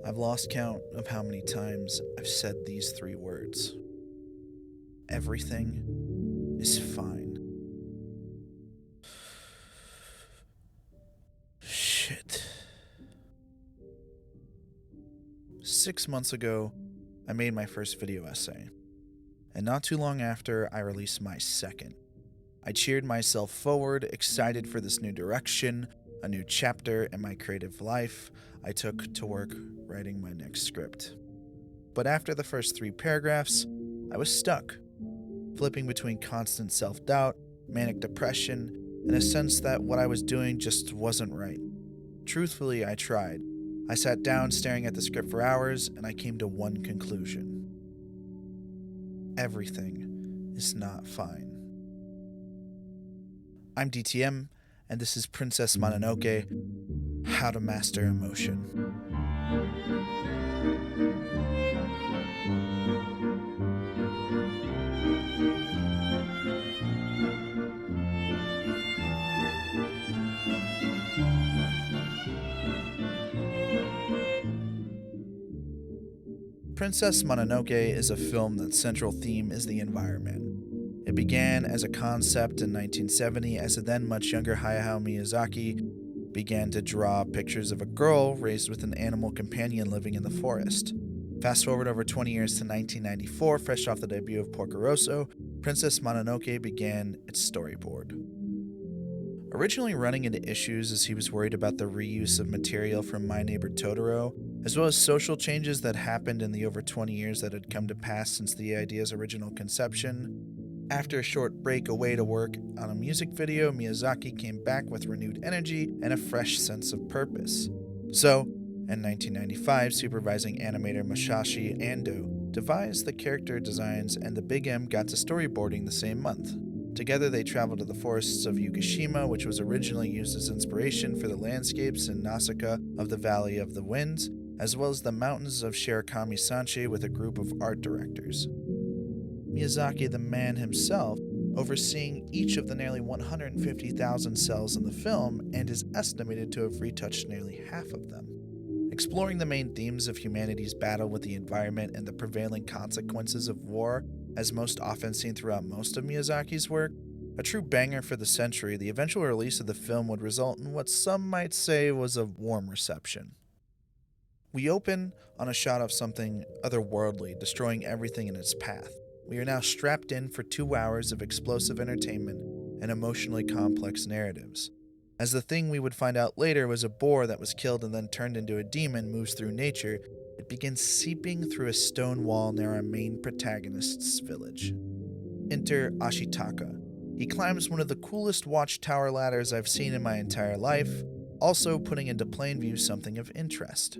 I've lost count of how many times I've said these three words. Everything is fine. Shit. 6 months ago, I made my first video essay. And not too long after, I released my second. I cheered myself forward, excited for this new direction, a new chapter in my creative life. I took to work writing my next script. But after the first 3 paragraphs, I was stuck, flipping between constant self-doubt, manic depression, and a sense that what I was doing just wasn't right. Truthfully, I tried. I sat down staring at the script for hours, and I came to one conclusion. Everything is not fine. I'm DTM, and this is Princess Mononoke, How to Master Emotion. Princess Mononoke is a film that's central theme is the environment. It began as a concept in 1970 as a then much younger Hayao Miyazaki began to draw pictures of a girl raised with an animal companion living in the forest. Fast forward over 20 years to 1994, fresh off the debut of Porco Rosso, Princess Mononoke began its storyboard. Originally running into issues as he was worried about the reuse of material from My Neighbor Totoro, as well as social changes that happened in the over 20 years that had come to pass since the idea's original conception. After a short break away to work on a music video, Miyazaki came back with renewed energy and a fresh sense of purpose. So, in 1995, supervising animator Masashi Ando devised the character designs, and the Big M got to storyboarding the same month. Together they traveled to the forests of Yugishima, which was originally used as inspiration for the landscapes in Nausicaa of the Valley of the Winds, as well as the mountains of Shirakami-Sanchi with a group of art directors. Miyazaki, the man himself, overseeing each of the nearly 150,000 cells in the film and is estimated to have retouched nearly half of them. Exploring the main themes of humanity's battle with the environment and the prevailing consequences of war, as most often seen throughout most of Miyazaki's work, a true banger for the century, the eventual release of the film would result in what some might say was a warm reception. We open on a shot of something otherworldly, destroying everything in its path. We are now strapped in for 2 hours of explosive entertainment and emotionally complex narratives. As the thing we would find out later was a boar that was killed and then turned into a demon moves through nature, it begins seeping through a stone wall near our main protagonist's village. Enter Ashitaka. He climbs one of the coolest watchtower ladders I've seen in my entire life, also putting into plain view something of interest.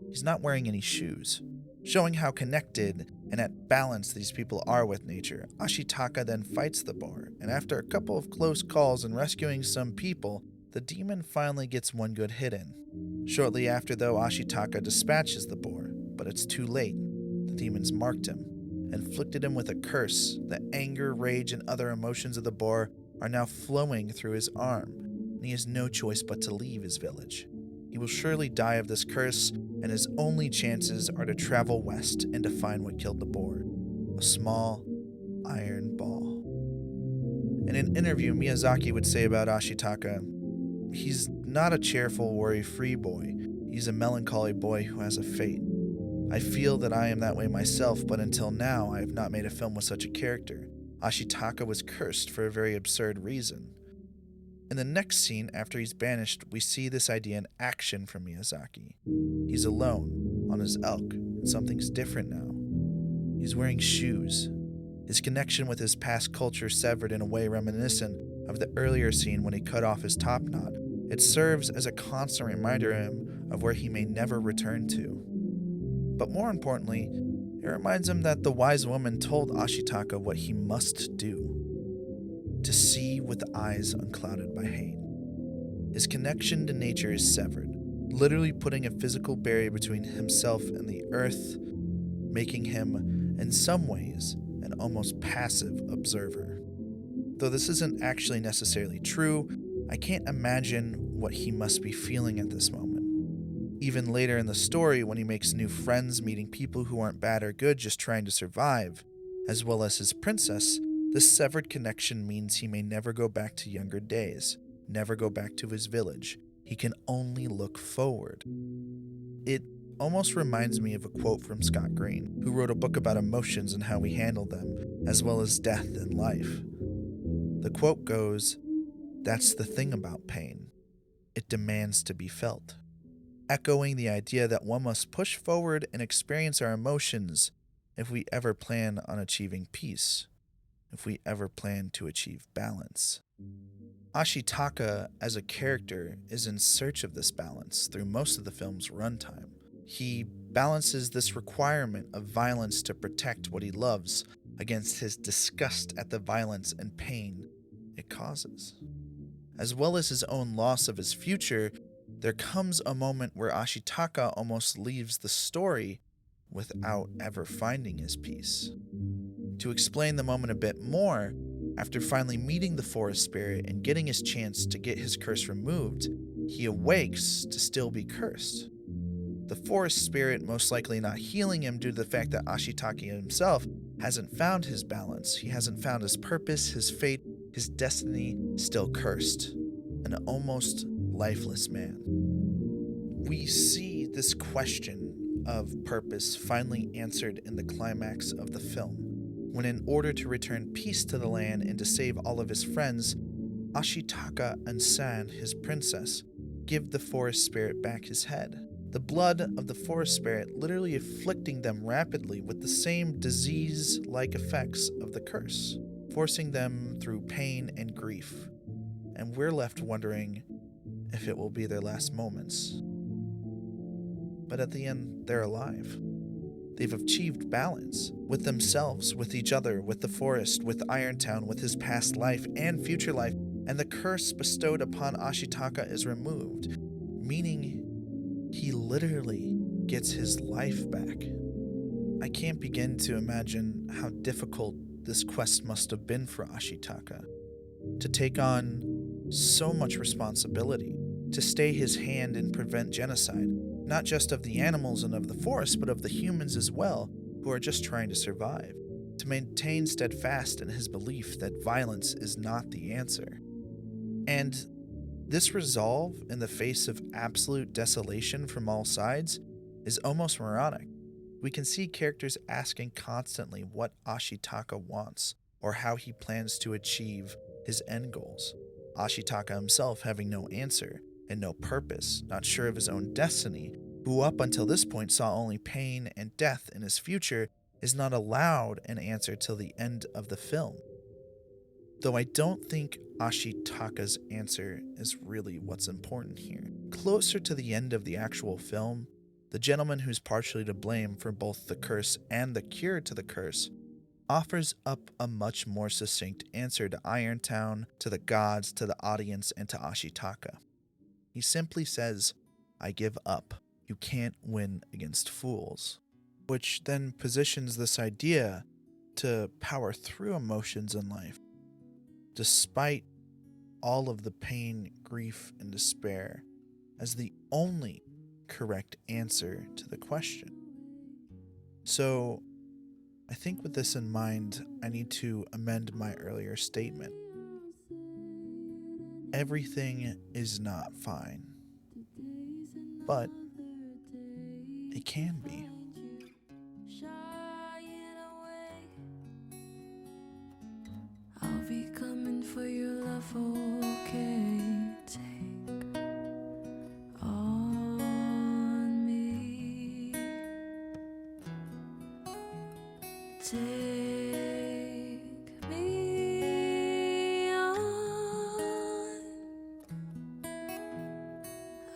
He's not wearing any shoes. Showing how connected and at balance these people are with nature, Ashitaka then fights the boar, and after a couple of close calls and rescuing some people, the demon finally gets one good hit in. Shortly after, though, Ashitaka dispatches the boar, but it's too late. The demons marked him, inflicted him with a curse. The anger, rage, and other emotions of the boar are now flowing through his arm, and he has no choice but to leave his village. He will surely die of this curse, and his only chances are to travel west and to find what killed the boar, a small iron ball. In an interview, Miyazaki would say about Ashitaka, "He's not a cheerful, worry-free boy. He's a melancholy boy who has a fate. I feel that I am that way myself, but until now I have not made a film with such a character. Ashitaka was cursed for a very absurd reason." In the next scene, after he's banished, we see this idea in action from Miyazaki. He's alone, on his elk, and something's different now. He's wearing shoes. His connection with his past culture severed in a way reminiscent of the earlier scene when he cut off his top knot. It serves as a constant reminder to him of where he may never return to. But more importantly, it reminds him that the wise woman told Ashitaka what he must do. To see with eyes unclouded by hate. His connection to nature is severed, literally putting a physical barrier between himself and the earth, making him, in some ways, an almost passive observer. Though this isn't actually necessarily true, I can't imagine what he must be feeling at this moment. Even later in the story, when he makes new friends, meeting people who aren't bad or good, just trying to survive, as well as his princess, this severed connection means he may never go back to younger days, never go back to his village. He can only look forward. It almost reminds me of a quote from Scott Green, who wrote a book about emotions and how we handle them, as well as death and life. The quote goes, "That's the thing about pain. It demands to be felt," echoing the idea that one must push forward and experience our emotions if we ever plan on achieving peace, if we ever plan to achieve balance. Ashitaka, as a character, is in search of this balance through most of the film's runtime. He balances this requirement of violence to protect what he loves against his disgust at the violence and pain it causes. As well as his own loss of his future, there comes a moment where Ashitaka almost leaves the story without ever finding his peace. To explain the moment a bit more, after finally meeting the forest spirit and getting his chance to get his curse removed, he awakes to still be cursed. The forest spirit most likely not healing him due to the fact that Ashitaka himself hasn't found his balance, he hasn't found his purpose, his fate, his destiny, still cursed. An almost lifeless man. We see this question of purpose finally answered in the climax of the film, when in order to return peace to the land and to save all of his friends, Ashitaka and San, his princess, give the forest spirit back his head. The blood of the forest spirit literally afflicting them rapidly with the same disease-like effects of the curse, forcing them through pain and grief. And we're left wondering if it will be their last moments. But at the end, they're alive. They've achieved balance with themselves, with each other, with the forest, with Irontown, with his past life and future life, and the curse bestowed upon Ashitaka is removed, meaning he literally gets his life back. I can't begin to imagine how difficult this quest must have been for Ashitaka, to take on so much responsibility, to stay his hand and prevent genocide, not just of the animals and of the forest, but of the humans as well, who are just trying to survive, to maintain steadfast in his belief that violence is not the answer. And this resolve in the face of absolute desolation from all sides is almost moronic. We can see characters asking constantly what Ashitaka wants, or how he plans to achieve his end goals. Ashitaka himself having no answer and no purpose, not sure of his own destiny, who up until this point saw only pain and death in his future, is not allowed an answer till the end of the film. Though I don't think Ashitaka's answer is really what's important here. Closer to the end of the actual film, the gentleman who's partially to blame for both the curse and the cure to the curse offers up a much more succinct answer to Irontown, to the gods, to the audience, and to Ashitaka. He simply says, "I give up. You can't win against fools," which then positions this idea to power through emotions in life, despite all of the pain, grief, and despair, as the only correct answer to the question. So, I think with this in mind, I need to amend my earlier statement. Everything is not fine, but it can be. I'll be coming for your love, okay? Take on me. Take me on.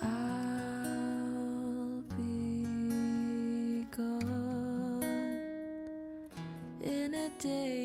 I'll be gone in a day.